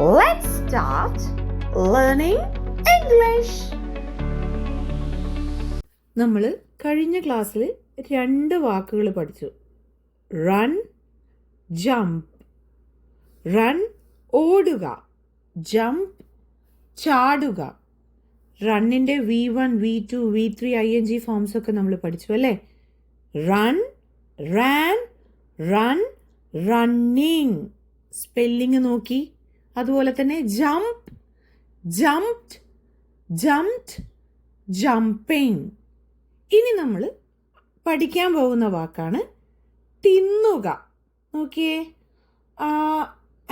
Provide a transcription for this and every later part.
Let's start learning English. നമ്മൾ കഴിഞ്ഞ ക്ലാസ്സിൽ 2 വാക്കുകൾ പഠിച്ചു. Run, jump. റൺ ഓടുക, ജംപ് ചാടുക. റണ്ണിൻ്റെ V1, V2, V3 ING forms ഒക്കെ നമ്മൾ പഠിച്ചു അല്ലേ? Run, ran, run, running. Spelling നോക്കി. അതുപോലെ തന്നെ ജംപ്, ജംപ്ഡ്, ജംപ്ഡ്, ജംപിങ്. ഇനി നമ്മൾ പഠിക്കാൻ പോകുന്ന വാക്കാണ് തിന്നുക. നോക്കിയേ,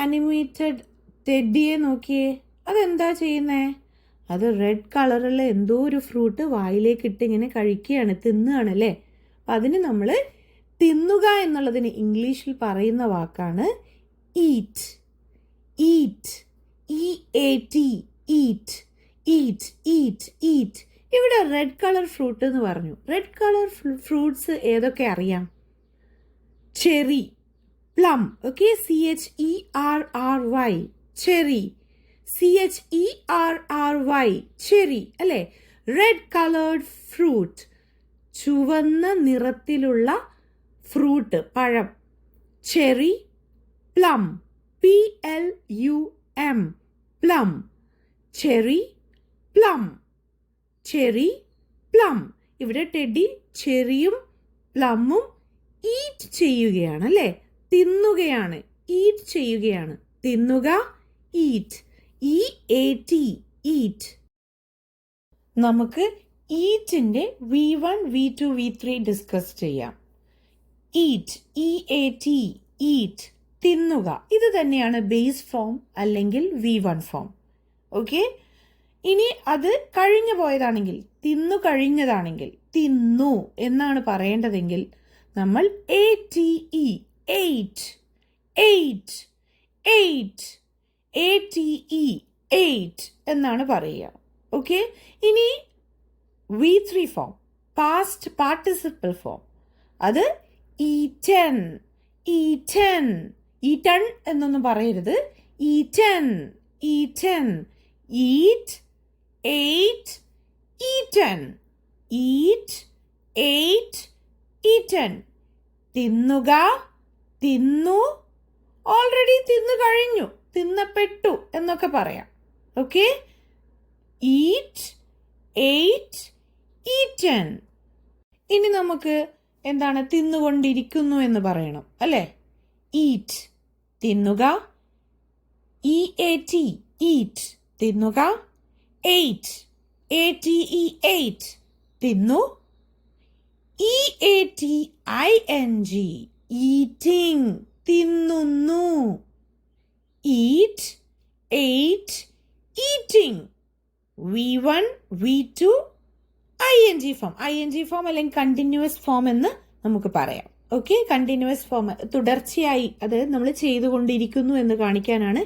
അനിമേറ്റഡ് ടെഡിയെ നോക്കിയേ. അതെന്താ ചെയ്യുന്നേ? അത് റെഡ് കളറുള്ള എന്തോ ഒരു ഫ്രൂട്ട് വായിലേക്ക് ഇട്ട് ഇങ്ങനെ കഴിക്കുകയാണ്, തിന്നുകയാണ് അല്ലേ? അപ്പം അതിന് നമ്മൾ തിന്നുക എന്നുള്ളതിന് ഇംഗ്ലീഷിൽ പറയുന്ന വാക്കാണ് eat. Eat, EAT, eat, eat, eat, eat. ഇവിടെ റെഡ് കളർ ഫ്രൂട്ട് എന്ന് പറഞ്ഞു. റെഡ് കളർ ഫ്രൂട്ട്സ് ഏതൊക്കെ അറിയാം? Cherry, plum, okay, CHERRY, cherry, CHERRY, cherry അല്ലേ? റെഡ് കളേർഡ് ഫ്രൂട്ട്, ചുവന്ന നിറത്തിലുള്ള ഫ്രൂട്ട്, പഴം. Cherry, plum, PLUM, plum. Cherry, plum, cherry, plum. ഇവിടെ ടെഡി ചെറിയും പ്ലമ്മും ഈറ്റ് ചെയ്യുകയാണ് അല്ലേ? തിന്നുകയാണ്, ഈറ്റ് ചെയ്യുകയാണ്. തിന്നുക, ഈറ്റ്, EAT, ഈറ്റ്. നമുക്ക് ഈറ്റിൻ്റെ V1, V2, V3 ഡിസ്കസ് ചെയ്യാം. ഈറ്റ്, EAT, ഈറ്റ്, തിന്നുക. ഇത് തന്നെയാണ് ബേസ് ഫോം അല്ലെങ്കിൽ V1 ഫോം. ഓക്കെ, ഇനി അത് കഴിഞ്ഞു പോയതാണെങ്കിൽ, തിന്നു കഴിഞ്ഞതാണെങ്കിൽ, തിന്നു എന്നാണ് പറയേണ്ടതെങ്കിൽ നമ്മൾ ATE, eight, eight, eight, ATE, eight എന്നാണ് പറയുക. ഓക്കെ, ഇനി V3 form, past participle form, അത് ഈറ്റൻ, ഈറ്റൻ, ഈറ്റൺ എന്നൊന്നും പറയരുത്. Eaten, eaten, eat, eight, eaten, eat, eight, eaten. തിന്നുക, തിന്നു, ഓൾറെഡി തിന്നു കഴിഞ്ഞു, തിന്നപ്പെട്ടു എന്നൊക്കെ പറയാം. Okay, eat, eight, eaten. ഇനി നമുക്ക് എന്താണ് തിന്നുകൊണ്ടിരിക്കുന്നു എന്ന് പറയണം അല്ലേ? ഈറ്റ്, തിന്നുക, EAT, ഈറ്റ്, തിന്നുക. എയ്റ്റ്, ATE, എയ്റ്റ്, തിന്നു. EATING, ഈറ്റിംഗ്, തിന്നുന്നു. Eat, ate, eating. V1, V2 ING form, ING form അല്ലെങ്കിൽ കണ്ടിന്യൂസ് ഫോം എന്ന് നമുക്ക് പറയാം. ഓക്കെ, കണ്ടിന്യൂസ് ഫോം തുടർച്ചയായി അത് നമ്മൾ ചെയ്തുകൊണ്ടിരിക്കുന്നു എന്ന് കാണിക്കാനാണ്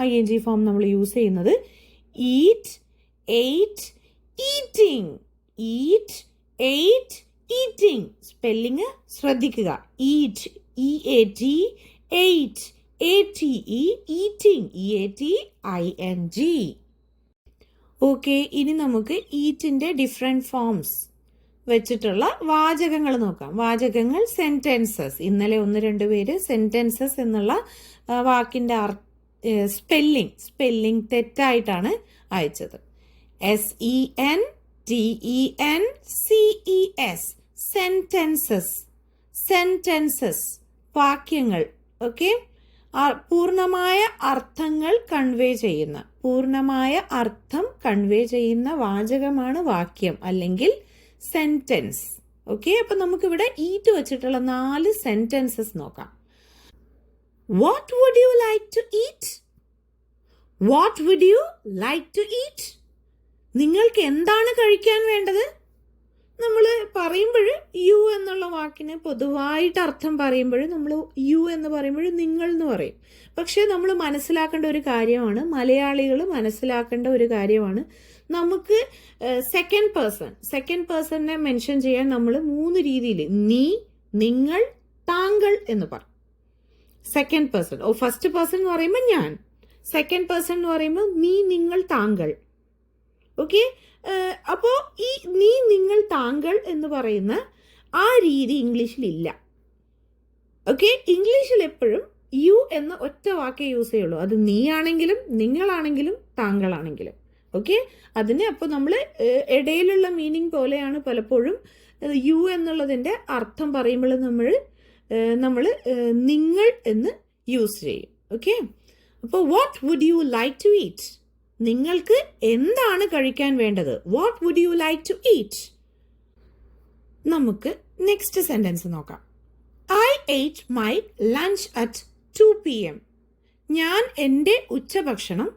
ING ഫോം നമ്മൾ യൂസ് ചെയ്യുന്നത്. Eat, ate, eating. Eat, ate, eating. Spelling ശ്രദ്ധിക്കുക. Eat, EAT, ate, ATE, eating, EATING. Okay, ഇനി നമുക്ക് ഈറ്റിൻ്റെ ഡിഫറെൻറ്റ് ഫോംസ് വെച്ചിട്ടുള്ള വാചകങ്ങൾ നോക്കാം. വാചകങ്ങൾ, സെൻറ്റൻസസ്. ഇന്നലെ 1-2 പേര് സെൻറ്റൻസസ് എന്നുള്ള വാക്കിൻ്റെ സ്പെല്ലിംഗ് തെറ്റായിട്ടാണ് അയച്ചത്. SENTENCES, സെൻറ്റൻസസ്, സെൻറ്റൻസസ്, വാക്യങ്ങൾ. ഓക്കെ, പൂർണ്ണമായ അർത്ഥങ്ങൾ കൺവേ ചെയ്യുന്ന, പൂർണ്ണമായ അർത്ഥം കൺവേ ചെയ്യുന്ന വാചകമാണ് വാക്യം അല്ലെങ്കിൽ സെന്റൻസ്. ഓക്കെ, അപ്പൊ നമുക്കിവിടെ ഈറ്റ് വെച്ചിട്ടുള്ള 4 സെന്റൻസസ് നോക്കാം. What would you like to eat? What would you like to eat? നിങ്ങൾക്ക് എന്താണ് കഴിക്കാൻ വേണ്ടത്? നമ്മൾ പറയുമ്പോൾ യു എന്നുള്ള വാക്കിന് പൊതുവായിട്ട് അർത്ഥം പറയുമ്പോൾ നമ്മൾ യു എന്ന് പറയുമ്പോൾ നിങ്ങൾ എന്ന് പറയും. പക്ഷേ നമ്മൾ മനസ്സിലാക്കേണ്ട ഒരു കാര്യമാണ്, മലയാളികൾ മനസ്സിലാക്കേണ്ട ഒരു കാര്യമാണ്, നമുക്ക് സെക്കൻഡ് പേഴ്സണിനെ മെൻഷൻ ചെയ്യാൻ നമ്മൾ 3 രീതിയിൽ നീ, നിങ്ങൾ, താങ്കൾ എന്ന് പറയും. Second person. ഫസ്റ്റ് പേഴ്സൺ എന്ന് പറയുമ്പോൾ ഞാൻ, സെക്കൻഡ് പേഴ്സൺ എന്ന് പറയുമ്പോൾ നീ, നിങ്ങൾ, താങ്കൾ. ഓക്കെ, അപ്പോൾ ഈ നീ, നിങ്ങൾ, താങ്കൾ എന്ന് പറയുന്ന ആ രീതി ഇംഗ്ലീഷിലില്ല. ഓക്കെ, ഇംഗ്ലീഷിൽ എപ്പോഴും യു എന്ന ഒറ്റ വാക്കേ യൂസ് ചെയ്യുള്ളൂ. അത് നീ ആണെങ്കിലും നിങ്ങളാണെങ്കിലും താങ്കളാണെങ്കിലും. ഓക്കെ, അതിന് അപ്പോൾ നമ്മൾ ഇടയിലുള്ള മീനിങ് പോലെയാണ് പലപ്പോഴും യു എന്നുള്ളതിൻ്റെ അർത്ഥം പറയുമ്പോൾ നമ്മൾ നിങ്ങൾ എന്ന് യൂസ് ചെയ്യും. ഓക്കെ, അപ്പോൾ what would you like to eat? നിങ്ങൾക്ക് എന്താണ് കഴിക്കാൻ വേണ്ടത്? What would you like to eat? നമുക്ക് നെക്സ്റ്റ് സെന്റൻസ് നോക്കാം. I ate my lunch at 2 p.m. ഞാൻ എൻ്റെ ഉച്ചഭക്ഷണം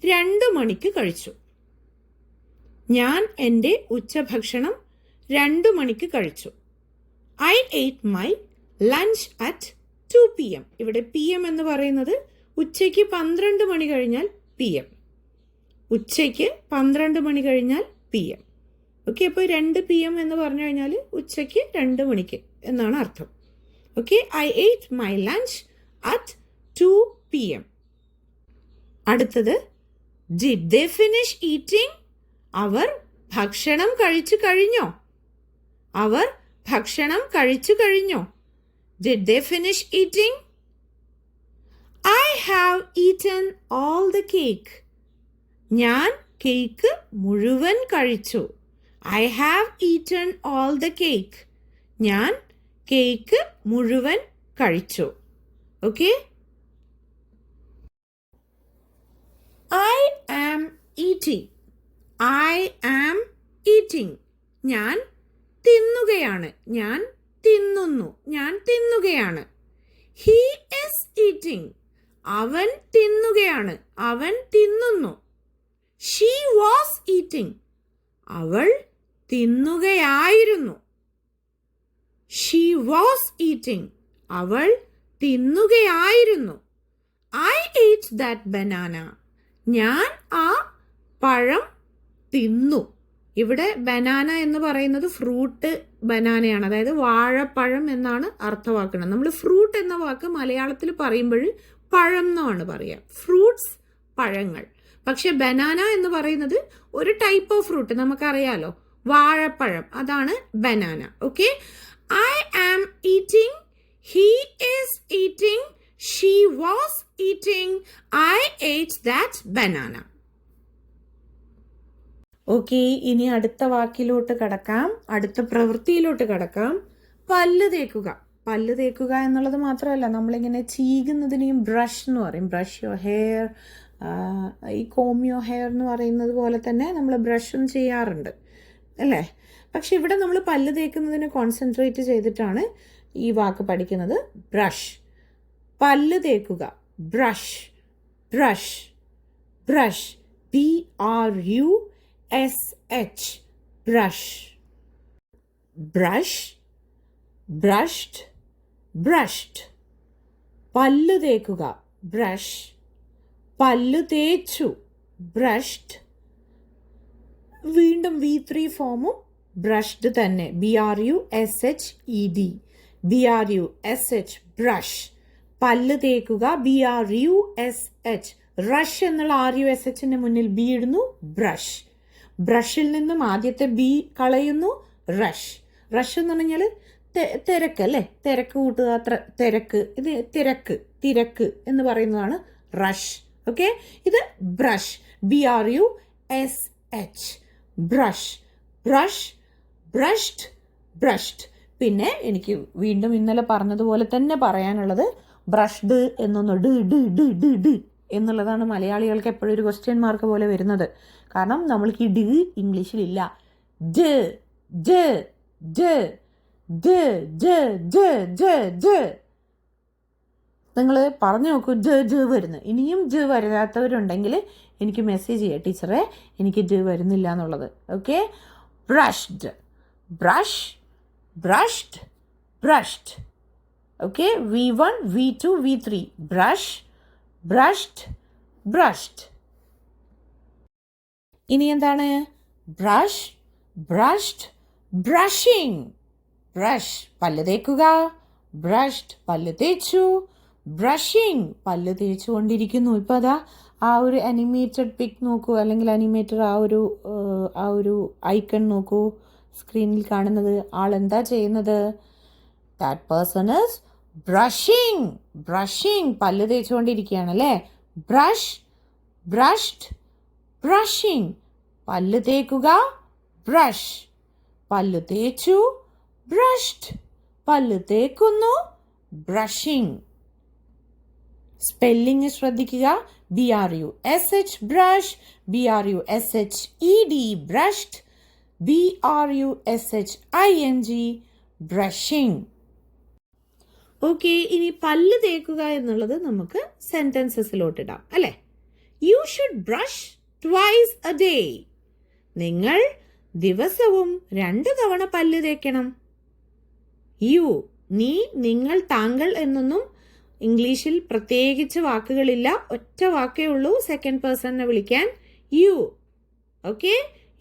2 മണിക്ക് കഴിച്ചു. ഞാൻ എൻ്റെ ഉച്ചഭക്ഷണം 2 മണിക്ക് കഴിച്ചു. I ate my lunch at 2 p.m. ഇവിടെ PM എന്ന് പറയുന്നത് ഉച്ചയ്ക്ക് 12 മണി കഴിഞ്ഞാൽ PM. ഉച്ചയ്ക്ക് 12 മണി കഴിഞ്ഞാൽ PM. ഓക്കെ, അപ്പോൾ 2 PM എന്ന് പറഞ്ഞു കഴിഞ്ഞാൽ ഉച്ചയ്ക്ക് 2 മണിക്ക് എന്നാണ് അർത്ഥം. Okay, I ate my lunch at 2 p.m. അടുത്തത് did they finish eating? അവർ ഭക്ഷണം കഴിച്ചു കഴിഞ്ഞോ? അവർ ഭക്ഷണം കഴിച്ചു കഴിഞ്ഞോ? Did they finish eating? I have eaten all the cake. ഞാൻ കേക്ക് മുഴുവൻ കഴിച്ചു. I have eaten all the cake. ഞാൻ കേക്ക് മുഴുവൻ കഴിച്ചു. Okay, I am eating. I am eating. ഞാൻ തിന്നുകയാണ്. ഞാൻ തിന്നുന്നു. ഞാൻ തിന്നുകയാണ്. He is eating. അവൻ തിന്നുകയാണ്. അവൻ തിന്നുന്നു. She was eating. അവൾ തിന്നുകയായിരുന്നു. She was eating. അവൾ തിന്നുകയായിരുന്നു. I ate that banana. ഞാൻ ആ പഴം തിന്നു. ഇവിടെ ബനാന എന്ന് പറയുന്നത് ഫ്രൂട്ട് ബനാനയാണ്, അതായത് വാഴപ്പഴം എന്നാണ് അർത്ഥമാക്കുന്നത്. നമ്മൾ ഫ്രൂട്ട് എന്ന വാക്ക് മലയാളത്തിൽ പറയുമ്പോൾ പഴം എന്നാണ് പറയുക, ഫ്രൂട്ട്സ്, പഴങ്ങൾ. പക്ഷെ ബനാന എന്ന് പറയുന്നത് ഒരു ടൈപ്പ് ഓഫ് ഫ്രൂട്ട്, നമുക്കറിയാലോ, വാഴപ്പഴം, അതാണ് banana. Okay, I am eating. He is eating. She was eating. I ate that banana. Okay, ഇനി അടുത്ത വാക്കിലോട്ട് കടക്കാം, അടുത്ത പ്രവൃത്തിയിലോട്ട് കടക്കാം. പല്ല് തേക്കുക. പല്ല് തേക്കുക എന്നുള്ളത് മാത്രമല്ല, നമ്മളിങ്ങനെ ചീകുന്നതിനെയും ബ്രഷ് എന്ന് പറയും. ബ്രഷ് യുവർ ഹെയർ, ഈ കോം യുവർ ഹെയർ എന്ന് പറയുന്നത് പോലെ തന്നെ നമ്മൾ ബ്രഷും ചെയ്യാറുണ്ട് അല്ലേ? പക്ഷെ ഇവിടെ നമ്മൾ പല്ല് തേക്കുന്നതിന് കോൺസെൻട്രേറ്റ് ചെയ്തിട്ടാണ് ഈ വാക്ക് പഠിക്കുന്നത്. ബ്രഷ്, പല്ല് തേക്കുക. Brush, brush, brush. BRUSH, brush. Brush, brushed, brushed. പല്ല് തേക്കുക. ബ്രഷ്. പല്ല് തേച്ചു. ബ്രഷ്ഡ്. വീണ്ടും V3 ഫോമും ബ്രഷ്ഡ് തന്നെ. BRUSHED, BRUSH, brush. പല്ല് തേക്കുക. BRUSH. റഷ് എന്നുള്ള RUSHന്റെ മുന്നിൽ ബി ഇടുന്നു. ബ്രഷ്. ബ്രഷിൽ നിന്നും ആദ്യത്തെ ബി കളയുന്നു. റഷ്. റഷ് എന്ന് പറഞ്ഞാൽ തിരക്ക് അല്ലേ? തിരക്ക് കൂട്ടുക, തിരക്ക്. ഇത് തിരക്ക്, തിരക്ക് എന്ന് പറയുന്നതാണ് റഷ്. ഓക്കെ, ഇത് brush. BRUSH, brush. Brush, brushed, brushed. പിന്നെ എനിക്ക് വീണ്ടും ഇന്നലെ പറഞ്ഞതുപോലെ തന്നെ പറയാനുള്ളത് ബ്രഷ്ഡ് എന്നൊന്ന് ഡ് ഡ് ഡ് ഡ് ഡ് എന്നുള്ളതാണ് മലയാളികൾക്ക് എപ്പോഴും ഒരു ക്വസ്റ്റ്യൻ മാർക്ക് പോലെ വരുന്നത്. കാരണം നമ്മൾക്ക് ഈ ഡ് ഇംഗ്ലീഷിലില്ല. ജ് ജ് ജ് ജ് ജ് ജ് ജ് ജ്. നിങ്ങൾ പറഞ്ഞു നോക്കൂ, ജ് ജ് വരുന്നത്. ഇനിയും ജ് വരാത്തവരുണ്ടെങ്കിൽ എനിക്ക് മെസ്സേജ് ചെയ്യാം, ടീച്ചറെ എനിക്ക് ജ് വരുന്നില്ല എന്നുള്ളത്. Okay, brushed, brush, brushed, brushed. Okay, V1, V2, V3. Brush, brushed, brushed. ഇനി എന്താണ്? Brush, brushed, brushing. ബ്രഷ്, പല്ല് തേക്കുക. ബ്രഷ്ഡ്, പല്ല് തേച്ചു. ബ്രഷിങ്, പല്ല് തേച്ചുകൊണ്ടിരിക്കുന്നു. ഇപ്പം അതാ ആ ഒരു അനിമേറ്റഡ് പിക് നോക്കൂ, അല്ലെങ്കിൽ അനിമേറ്റഡ് ആ ഒരു ഐക്കൺ നോക്കൂ, സ്ക്രീനിൽ കാണുന്നത്. ആളെന്താ ചെയ്യുന്നത്? ദാറ്റ് പേഴ്സൺ ഈസ് ബ്രഷിങ്, പല്ല് തേച്ചുകൊണ്ടിരിക്കുകയാണ് അല്ലേ. ബ്രഷ്, ബ്രഷ്ഡ്, ബ്രഷിങ്, പല്ല് തേക്കുക, ബ്രഷ്, പല്ല് തേച്ചു, ബ്രഷ്ഡ്, പല്ല് തേക്കുന്നു, ബ്രഷിങ്. സ്പെല്ലിംഗ് ശ്രദ്ധിക്കുക. BRUSH brush, BRUSHED brushed, BRUSHING brushing. Okay, ഇനി പല്ല് തേക്കുക എന്നുള്ളത് നമുക്ക് സെന്റൻസസിലോട്ടിടാം അല്ലേ. U should brush twice a day. നിങ്ങൾ ദിവസവും 2 തവണ പല്ല് തേക്കണം. യു, നീ, നിങ്ങൾ, താങ്കൾ എന്നൊന്നും ഇംഗ്ലീഷിൽ പ്രത്യേകിച്ച് വാക്കുകളില്ല. ഒറ്റ വാക്കേ ഉള്ളൂ സെക്കൻഡ് പേഴ്സണിനെ വിളിക്കാൻ. യു. ഓക്കെ,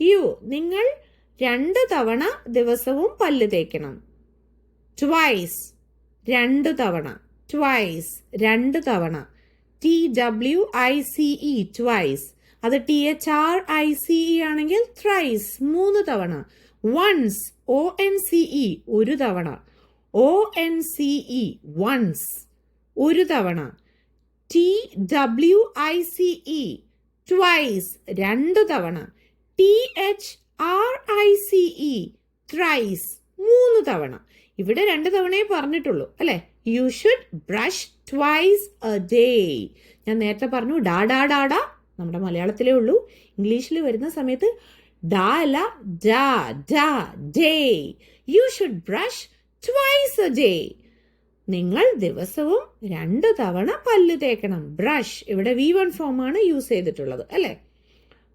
യു, നിങ്ങൾ 2 തവണ ദിവസവും പല്ല് തേക്കണം. ട്വൈസ്, 2 തവണ. ട്വൈസ്, 2 തവണ. TWICE twice. അത് THRICE ആണെങ്കിൽ ത്രൈസ്, 3 തവണ. വൺസ്, ONCE 1 തവണ. ONCE വൺസ്, 1 തവണ. TWICE ട്വൈസ്, 2 തവണ. THRICE ത്രൈസ്, 3 തവണ. ഇവിടെ 2 തവണയെ പറഞ്ഞിട്ടുള്ളൂ അല്ലെ. U should brush twice a day. ഞാൻ നേരത്തെ പറഞ്ഞു ഡാ ഡാ ഡാ ഡാ, നമ്മുടെ മലയാളത്തിലേ ഉള്ളൂ. ഇംഗ്ലീഷിൽ വരുന്ന സമയത്ത് ഡാ അല്ല, ഡാ ഡാ day. U should brush twice a day. നിങ്ങൾ ദിവസവും 2 തവണ പല്ല് തേക്കണം. ബ്രഷ് ഇവിടെ V1 ഫോമാണ് യൂസ് ചെയ്തിട്ടുള്ളത് അല്ലെ.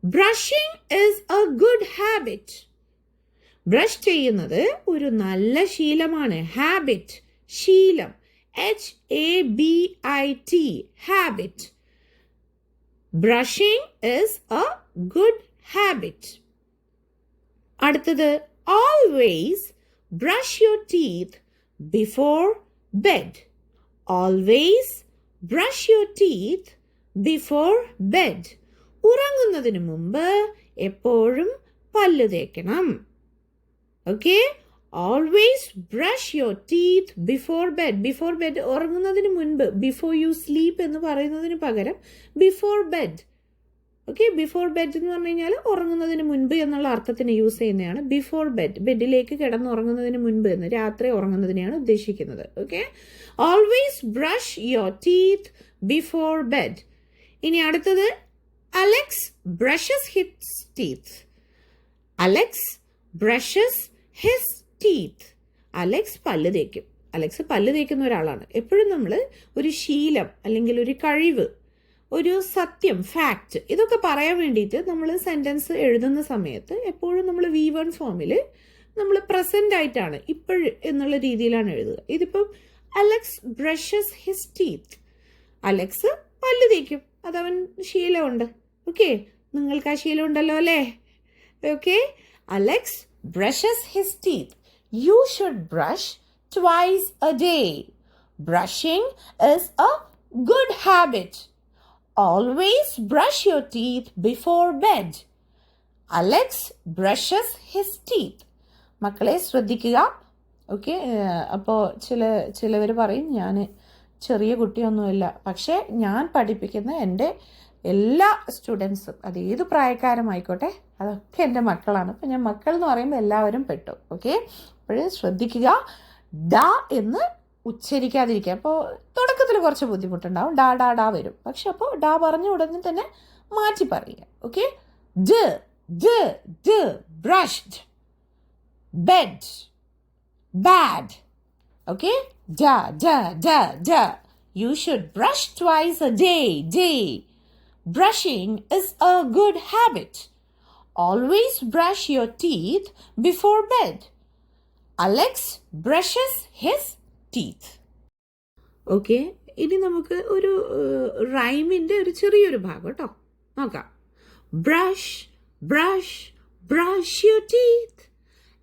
Brushing is a good habit. Brush ചെയ്യുന്നത് ഒരു നല്ല ശീലമാണ്. ഹാബിറ്റ്, ശീലം. HABIT habit. Brushing is a good habit. അടുത്തത്, always brush your teeth before bed. Always brush your teeth before bed. ഉറങ്ങുന്നതിന് മുമ്പ് എപ്പോഴും പല്ല് തേക്കണം. Okay, always brush your teeth before bed. Before bed, ഉറങ്ങുന്നതിന് മുൻപ്. ബിഫോർ യു സ്ലീപ്പ് എന്ന് പറയുന്നതിന് പകരം before bed. Okay, before bed എന്ന് പറഞ്ഞു കഴിഞ്ഞാൽ ഉറങ്ങുന്നതിന് മുൻപ് എന്നുള്ള അർത്ഥത്തിന് യൂസ് ചെയ്യുന്നതാണ്. ബിഫോർ ബെഡ്, ബെഡിലേക്ക് കിടന്നുറങ്ങുന്നതിന് മുൻപ് എന്ന്, രാത്രി ഉറങ്ങുന്നതിനെയാണ് ഉദ്ദേശിക്കുന്നത്. Okay, always brush your teeth before bed. ഇനി അടുത്തത്, Alex brushes his teeth. Alex brushes his teeth. Alex പല്ല് തേക്കും. അലക്സ് പല്ല് തേക്കുന്ന ഒരാളാണ്. എപ്പോഴും നമ്മൾ ഒരു ശീലം അല്ലെങ്കിൽ ഒരു കഴിവ്, ഒരു സത്യം, ഫാക്റ്റ്, ഇതൊക്കെ പറയാൻ വേണ്ടിയിട്ട് നമ്മൾ സെൻറ്റൻസ് എഴുതുന്ന സമയത്ത് എപ്പോഴും നമ്മൾ V1 ഫോമിൽ നമ്മൾ പ്രസന്റ് ആയിട്ടാണ്, ഇപ്പോഴും എന്നുള്ള രീതിയിലാണ് എഴുതുക. ഇതിപ്പം Alex brushes his teeth. Alex പല്ല് തേക്കും, അതവൻ ശീലമുണ്ട്. ഓക്കെ, നിങ്ങൾക്ക് ആ ശീലം ഉണ്ടല്ലോ അല്ലേ. Okay, Alex brushes his teeth. You should brush twice a day. Brushing is a good habit. Always brush your teeth before bed. Alex brushes his teeth. മക്കളെ ശ്രദ്ധിക്കുക. ഓക്കെ, അപ്പോൾ ചിലവർ പറയും ഞാൻ ചെറിയ കുട്ടിയൊന്നുമില്ല, പക്ഷേ ഞാൻ പഠിപ്പിക്കുന്ന എൻ്റെ എല്ലാ സ്റ്റുഡൻസും, അത് ഏത് പ്രായക്കാരുമായിക്കോട്ടെ, അതൊക്കെ എൻ്റെ മക്കളാണ്. അപ്പം ഞാൻ മക്കൾ എന്ന് പറയുമ്പോൾ എല്ലാവരും പെട്ടു. ഓക്കെ, അപ്പോൾ ശ്രദ്ധിക്കുക, ഡ എന്ന് ഉച്ചരിക്കാതിരിക്കുക. അപ്പോൾ തുടക്കത്തിൽ കുറച്ച് ബുദ്ധിമുട്ടുണ്ടാവും, ഡാ ഡാ ഡാ വരും. പക്ഷെ അപ്പോൾ ഡാ പറഞ്ഞ ഉടനെ തന്നെ മാറ്റി പറയുക. ഓക്കെ, ഡ ഡ ഡ ബ്രഷ്ഡ്, ബെഡ്, ബാഡ്. ഓക്കെ, ഡ ഡ ഡ ഡ. You should brush twice a day. Day. Brushing is a good habit. Always brush your teeth before bed. Alex brushes his teeth. Okay, ഇനി നമുക്ക് ഒരു റൈമിൻ്റെ ഒരു ചെറിയൊരു ഭാഗം കേട്ടോ നോക്കാം. Brush brush brush your teeth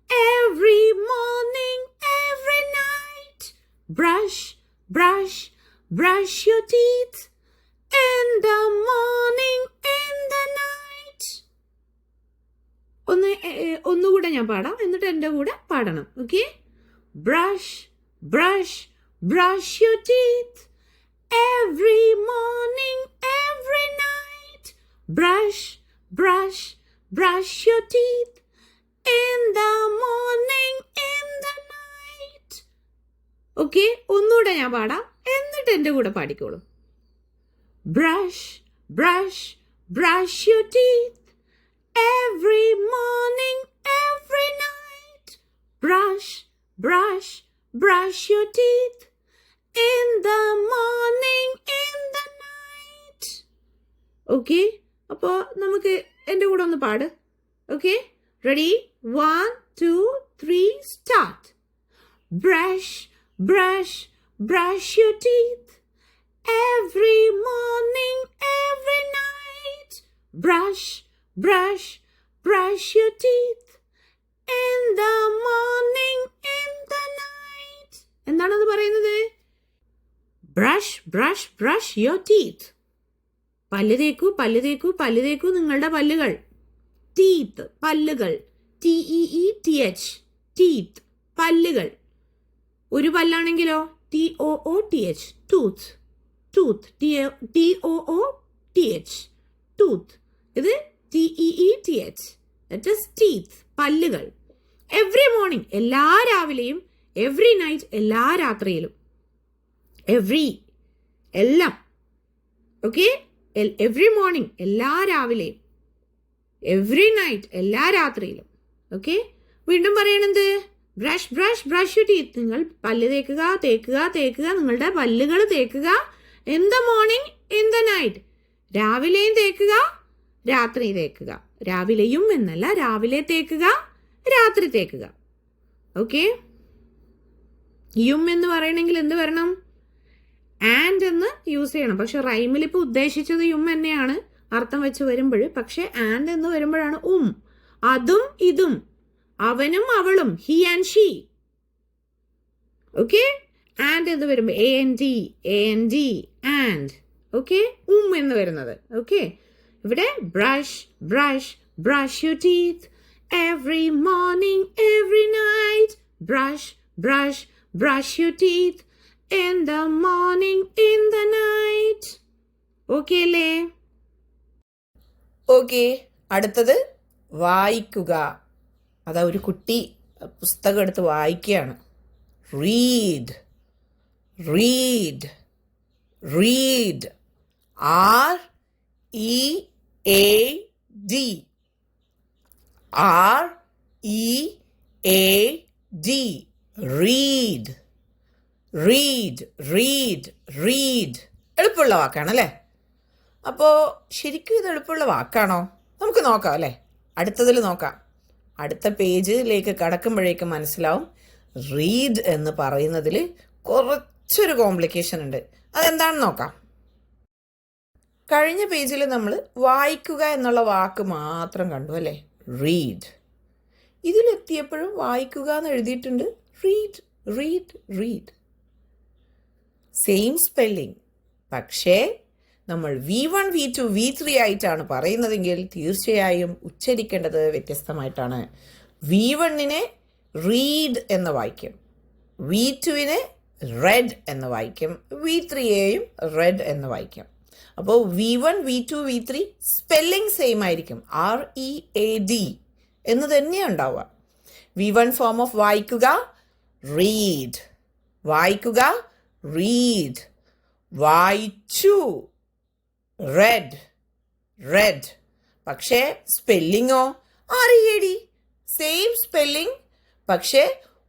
every morning, every night. Brush brush brush your teeth in the morning, in the night. ഒന്നുകൂടെ ഞാൻ പാടാം, എന്നിട്ട് എൻ്റെ കൂടെ പാടണം. Okay? brush, brush, brush your teeth every morning, every night. Brush, brush, brush your teeth in the morning, in the night. Okay? ഒന്നുകൂടെ ഞാൻ പാടാം, എന്നിട്ട് എൻ്റെ കൂടെ പാടിക്കോളൂ. brush, brush, brush your teeth every morning, every night. Brush, brush, brush your teeth in the morning, in the night. Okay? അപ്പോൾ നമുക്ക് എൻ്റെ കൂടെ ഒന്ന് പാട്. Okay? Ready? 1, 2, 3 start. brush, brush, brush your teeth every morning, every night. brush, brush, brush your teeth in the morning, in the night. എന്താണത് പറയുന്നത്? brush, brush, brush your teeth. പല്ല് തേക്കൂ, പല്ല് തേക്കൂ, പല്ല് തേക്കൂ നിങ്ങളുടെ പല്ലുകൾ. ടീത്ത്, പല്ലുകൾ. TEETH, ടീത്ത്, പല്ലുകൾ. ഒരു പല്ലാണെങ്കിലോ TOOTH, tooth, tooth, TOOTH, tooth. ഇത് TEETH, that is teeth, പല്ലുകൾ. എവ്രി മോർണിംഗ്, എല്ലാ രാവിലെയും. എവ്രി നൈറ്റ്, എല്ലാ രാത്രിയിലും. എവ്രി, എല്ലാം. ഓക്കെ? എവ്രി മോർണിംഗ്, എല്ലാ രാവിലെയും. എവ്രി നൈറ്റ്, എല്ലാ രാത്രിയിലും. ഓക്കെ? വീണ്ടും പറയണത് brush, brush, brush you teeth. നിങ്ങൾ പല്ല് തേക്കുക, തേക്കുക, തേക്കുക. നിങ്ങളുടെ പല്ലുകൾ തേക്കുക. In the morning, in the night. രാവിലെയും തേക്കുക, രാത്രി തേക്കുക. രാവിലെയും എന്നല്ല, രാവിലെ തേക്കുക, രാത്രി തേക്കുക. ഓക്കെ? യും എന്ന് പറയണമെങ്കിൽ എന്ത് വരണം? ആൻഡ് എന്ന് യൂസ് ചെയ്യണം. പക്ഷെ റൈമിൽ ഇപ്പോൾ ഉദ്ദേശിച്ചത് യും തന്നെയാണ് അർത്ഥം വെച്ച് വരുമ്പോൾ. പക്ഷെ ആൻഡ് എന്ന് വരുമ്പോഴാണ് അതും ഇതും, അവനും അവളും, he and she. Okay? And എന്ന് വരുമ്പോൾ AND, ആൻഡ്. ഓക്കെ? എന്ന് വരുന്നത്. ഓക്കെ? ഇവിടെ brush, brush, brush your teeth every morning, every night. Brush, brush, brush your teeth in the morning, in the night. Okay അല്ലേ? ഓക്കെ. അടുത്തത് വായിക്കുക. അതാ ഒരു കുട്ടി പുസ്തകം എടുത്ത് വായിക്കുകയാണ്. Read, read, read. READ, READ, read, read, read, read. എളുപ്പമുള്ള വാക്കാണല്ലേ? അപ്പോൾ ശരിക്കും ഇത് എളുപ്പമുള്ള വാക്കാണോ? നമുക്ക് നോക്കാം അല്ലേ? അടുത്തതിൽ നോക്കാം. അടുത്ത പേജിലേക്ക് കടക്കുമ്പോഴേക്കും മനസ്സിലാവും റീഡ് എന്ന് പറയുന്നതിൽ കുറച്ചൊരു കോംപ്ലിക്കേഷൻ ഉണ്ട്. അതെന്താണെന്ന് നോക്കാം. കഴിഞ്ഞ പേജിൽ നമ്മൾ വായിക്കുക എന്നുള്ള വാക്ക് മാത്രം കണ്ടു അല്ലേ? റീഡ്. ഇതിലെത്തിയപ്പോഴും വായിക്കുക എന്ന് എഴുതിയിട്ടുണ്ട്. Read, read, read. Same spelling. പക്ഷേ നമ്മൾ V1, V2, V3 ആയിട്ടാണ് പറയുന്നതെങ്കിൽ തീർച്ചയായും ഉച്ചരിക്കേണ്ടത് വ്യത്യസ്തമായിട്ടാണ്. V1നെ റീഡ് എന്ന് വായിക്കും, V2നെ റെഡ് എന്ന് വായിക്കും, V3യെയും റെഡ് എന്ന് വായിക്കും. അപ്പോൾ V1, V2, V3 spelling same ആയിരിക്കും. READ എന്ന് തന്നെയാണ് ഉണ്ടാവുക. V1 ഫോം ഓഫ് വായിക്കുക റീഡ്, വായിക്കുക റീഡ്, വായിച്ചു റെഡ്, റെഡ്. പക്ഷേ സ്പെല്ലിങ്ങോ READ, സെയിം സ്പെല്ലിംഗ്, പക്ഷേ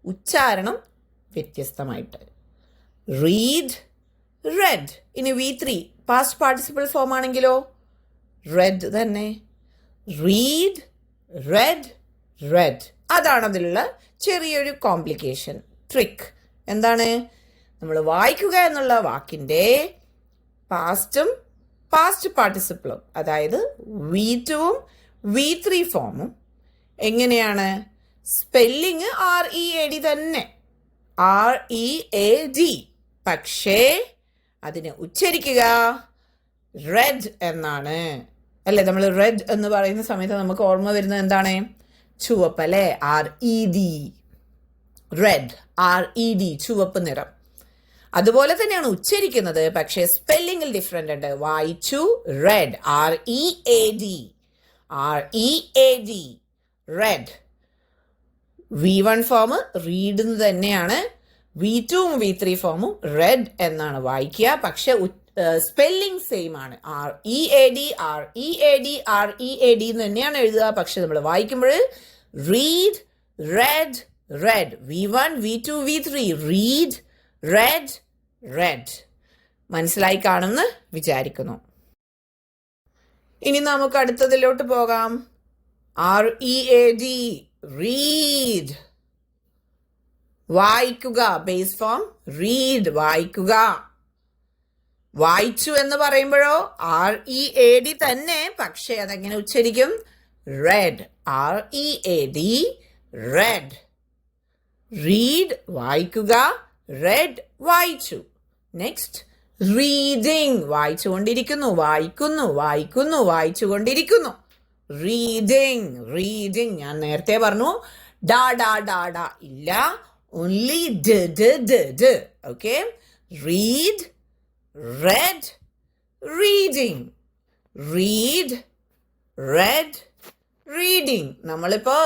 ഉച്ചാരണം വ്യത്യസ്തമായിട്ട്. Read, red. ഇനി V3 പാസ്റ്റ് പാർട്ടിസിപ്പിൾ ഫോം ആണെങ്കിലോ റെഡ് തന്നെ. Read, read, red. അതാണ് അതിലുള്ള ചെറിയൊരു കോംപ്ലിക്കേഷൻ, ട്രിക്ക്. എന്താണ്? നമ്മൾ വായിക്കുക എന്നുള്ള വാക്കിൻ്റെ പാസ്റ്റും പാസ്റ്റ് പാർട്ടിസിപ്പിളും, അതായത് V2ഉം V3 ഫോമും എങ്ങനെയാണ്? സ്പെല്ലിങ് READ തന്നെ, READ. പക്ഷേ അതിനെ ഉച്ചരിക്കുക റെഡ് എന്നാണ്. അല്ലേ, നമ്മൾ റെഡ് എന്ന് പറയുന്ന സമയത്ത് നമുക്ക് ഓർമ്മ വരുന്നത് എന്താണ്? ചുവപ്പ് അല്ലേ, RED, റെഡ്, RED, ചുവപ്പ് നിറം. അതുപോലെ തന്നെയാണ് ഉച്ചരിക്കുന്നത്, പക്ഷേ സ്പെല്ലിംഗിൽ ഡിഫറെൻ്റ് ഉണ്ട്. വായിച്ചു red, READ, red. V1 form read എന്ന് തന്നെയാണ്, V2 V3 ഫോമും റെഡ് എന്നാണ് വായിക്കുക. പക്ഷെ സ്പെല്ലിംഗ് സെയിം ആണ്. READ എന്ന് തന്നെയാണ് എഴുതുക. പക്ഷെ നമ്മൾ വായിക്കുമ്പോൾ read, read, read. V1 V2 V3 read, read, read. മനസ്സിലായി കാണുമെന്ന് വിചാരിക്കുന്നു. ഇനി നമുക്ക് അടുത്തതിലോട്ട് പോകാം. READ, റീഡ്, വായിക്കുക. ബേസ് ഫോം റീഡ്, വായിക്കുക. വായിച്ചു എന്ന് പറയുമ്പോഴോ READ തന്നെ, പക്ഷെ അതെങ്ങനെ ഉച്ചരിക്കും? Read, READ, read. റീഡ്, വായിക്കുക. റെഡ്, വായിച്ചു. നെക്സ്റ്റ് റീഡിങ്, വായിച്ചുകൊണ്ടിരിക്കുന്നു, വായിക്കുന്നു, വായിക്കുന്നു, വായിച്ചുകൊണ്ടിരിക്കുന്നു. Reading, reading. ഞാൻ നേരത്തെ പറഞ്ഞു ഡാ ഡാ ഡാ ഡാ ഇല്ല, only d. Okay, read, red, reading. Read, red, reading. നമ്മളിപ്പോൾ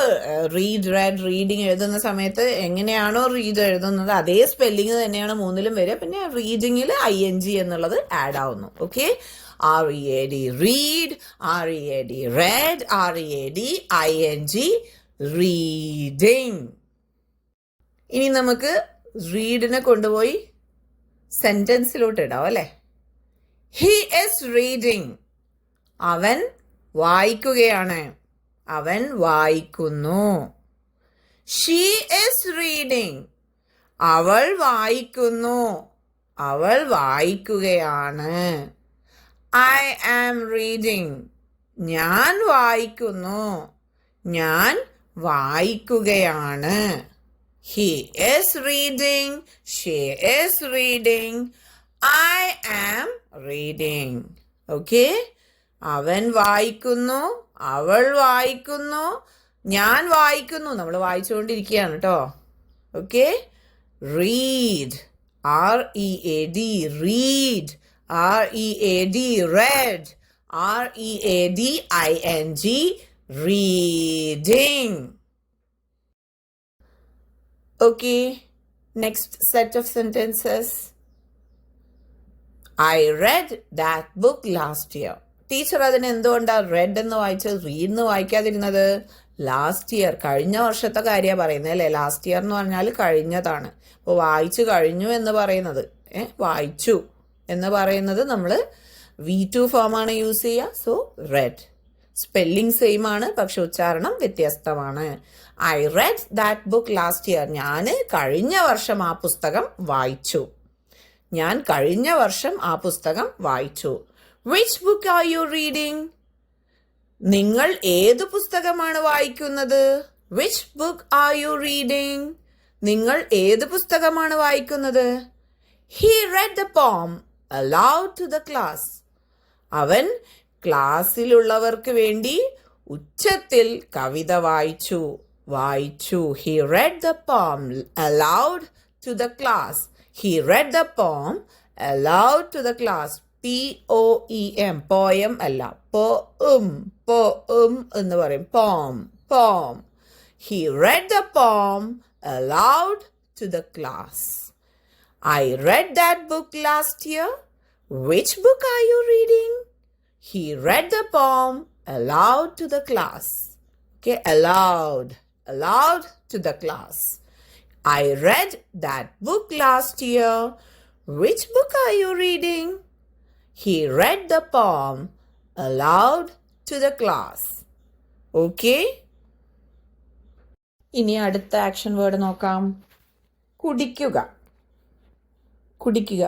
റീഡ്, റെഡ്, റീഡിങ് എഴുതുന്ന സമയത്ത് എങ്ങനെയാണോ റീഡ് എഴുതുന്നത് അതേ സ്പെല്ലിങ് തന്നെയാണ് മൂന്നിലും വരിക. പിന്നെ റീഡിങ്ങിൽ ING എന്നുള്ളത് ആഡ് ആവുന്നു. Okay, READ, read, READ, red, READ, ING, reading. ഇനി നമുക്ക് റീഡിനെ കൊണ്ടുപോയി സെന്റൻസിലോട്ട് ഇടാം അല്ലേ. ഹി ഈസ് റീഡിങ്, അവൻ വായിക്കുകയാണ്, അവൻ വായിക്കുന്നു. ഷീ ഈസ് റീഡിങ്, അവൾ വായിക്കുന്നു, അവൾ വായിക്കുകയാണ്. ഐ ആം റീഡിങ്, ഞാൻ വായിക്കുന്നു, ഞാൻ വായിക്കുകയാണ്. He is reading, she is reading, I am reading. Okay? അവൻ വായിക്കുന്നു, അവൾ വായിക്കുന്നു, ഞാൻ വായിക്കുന്നു. നമ്മൾ വായിച്ചുകൊണ്ടിരിക്കുകയാണ് കേട്ടോ. Okay, read, READ, read, READ, red, READ, ING, reading. Okay, next set of sentences. I read that book last year. Teacher അതിന് എന്തുകൊണ്ടാണ് റെഡ് എന്ന് വായിച്ചത് റീഡ് എന്ന് വായിക്കാതിരുന്നത്? ലാസ്റ്റ് ഇയർ, കഴിഞ്ഞ വർഷത്തെ കാര്യമാണ് പറയുന്നത് അല്ലേ. ലാസ്റ്റ് ഇയർ എന്ന് പറഞ്ഞാൽ കഴിഞ്ഞതാണ്. അപ്പോൾ വായിച്ചു കഴിഞ്ഞു എന്ന് പറയുന്നത്, വായിച്ചു എന്ന് പറയുന്നത് നമ്മൾ V2 ഫോമാണ് യൂസ് ചെയ്യുക. So red. സ്പെല്ലിംഗ് സെയിം ആണ്, പക്ഷെ ഉച്ചാരണം വ്യത്യസ്തമാണ്. I read that book last year, ഞാൻ കഴിഞ്ഞ വർഷം ആ പുസ്തകം വായിച്ചു. ഞാൻ കഴിഞ്ഞ വർഷം ആ പുസ്തകം വായിച്ചു. Which book are you reading? നിങ്ങൾ ഏത് പുസ്തകമാണ് വായിക്കുന്നത്? Which book are you reading? നിങ്ങൾ ഏത് പുസ്തകമാണ് വായിക്കുന്നത്? He read the poem aloud to the class. അവൻ ക്ലാസ്സിലുള്ളവർക്ക് വേണ്ടി ഉച്ചത്തിൽ കവിത വായിച്ചു. He read the poem aloud to the class. He read the poem aloud to the class. POEM, poem അല്ല, poem എന്ന് പറയും. Poem. He read the poem aloud to the class. I read that book last year. Which book are you reading? He read the poem aloud to the class. Okay, aloud to the class. I read that book last year. Which book are you reading? He read the poem aloud to the class. Okay? ഇനി അടുത്ത action word നോക്കാം. കുടിക്കുക.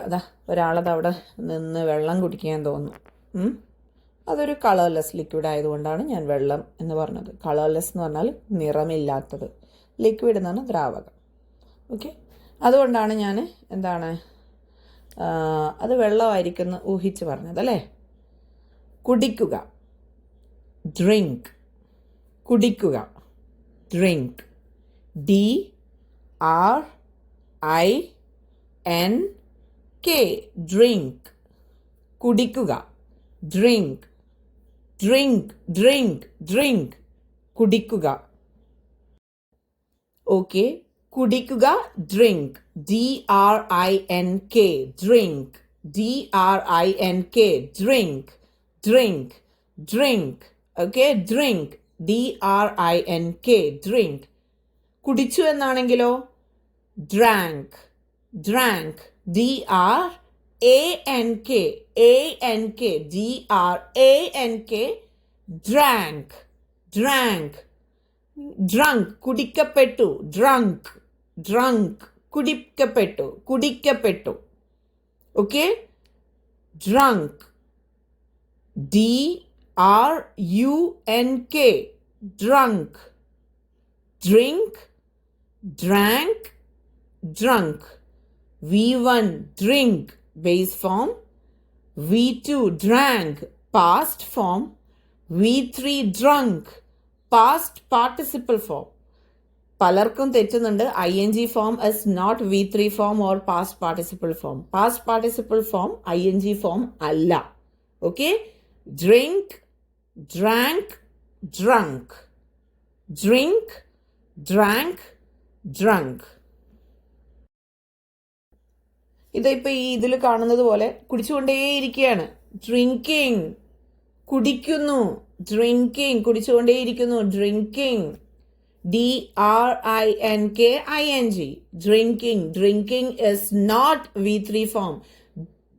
അതാ ഒരാളത് അവിടെ നിന്ന് വെള്ളം കുടിക്കാൻ തോന്നുന്നു. അതൊരു കളർലെസ് ലിക്വിഡ് ആയതുകൊണ്ടാണ് ഞാൻ വെള്ളം എന്ന് പറഞ്ഞത്. കളർലെസ് എന്ന് പറഞ്ഞാൽ നിറമില്ലാത്തത്, ലിക്വിഡ് എന്നാണ് ദ്രാവകം. ഓക്കെ, അതുകൊണ്ടാണ് ഞാൻ അത് വെള്ളമായിരിക്കും ഊഹിച്ച് പറഞ്ഞത് അല്ലേ. കുടിക്കുക, ഡ്രിങ്ക്. കുടിക്കുക, ഡ്രിങ്ക്. DRINK, drink. കുടിക്കുക, ഡ്രിങ്ക്. Drink, drink, drink. കുടിക്കുക. ഓക്കെ, കുടിക്കുക, drink. DRINK, drink. DRINK, drink. Drink, drink. Okay, drink. DRINK, drink. കുടിച്ചു എന്നാണെങ്കിലോ drank, drank. DRANK, ANK, DRANK, drank, drank. Drunk, കുടിക്കപ്പെട്ടു, ഡ്രങ്ക്, ഡ്രങ്ക്. കുടിക്കപ്പെട്ടു, കുടിക്കപ്പെട്ടു. Okay, drunk. DRUNK, drunk. Drink, drank, drunk. V1 drink, base form. V2 drank, past form. V3 drunk, past participle form. പലർക്കും തെറ്റുന്നുണ്ട്. ING form is not V3 form or past participle form. Past participle form ING form അല്ല. Okay, drink, drank, drunk. Drink, drank, drunk. ഇതിപ്പോൾ ഈ ഇതിൽ കാണുന്നത് പോലെ കുടിച്ചുകൊണ്ടേയിരിക്കുകയാണ്. Drinking, കുടിക്കുന്നു. Drinking, കുടിച്ചുകൊണ്ടേയിരിക്കുന്നു. Drinking. DRINKING, drinking. Drinking is not V3 form.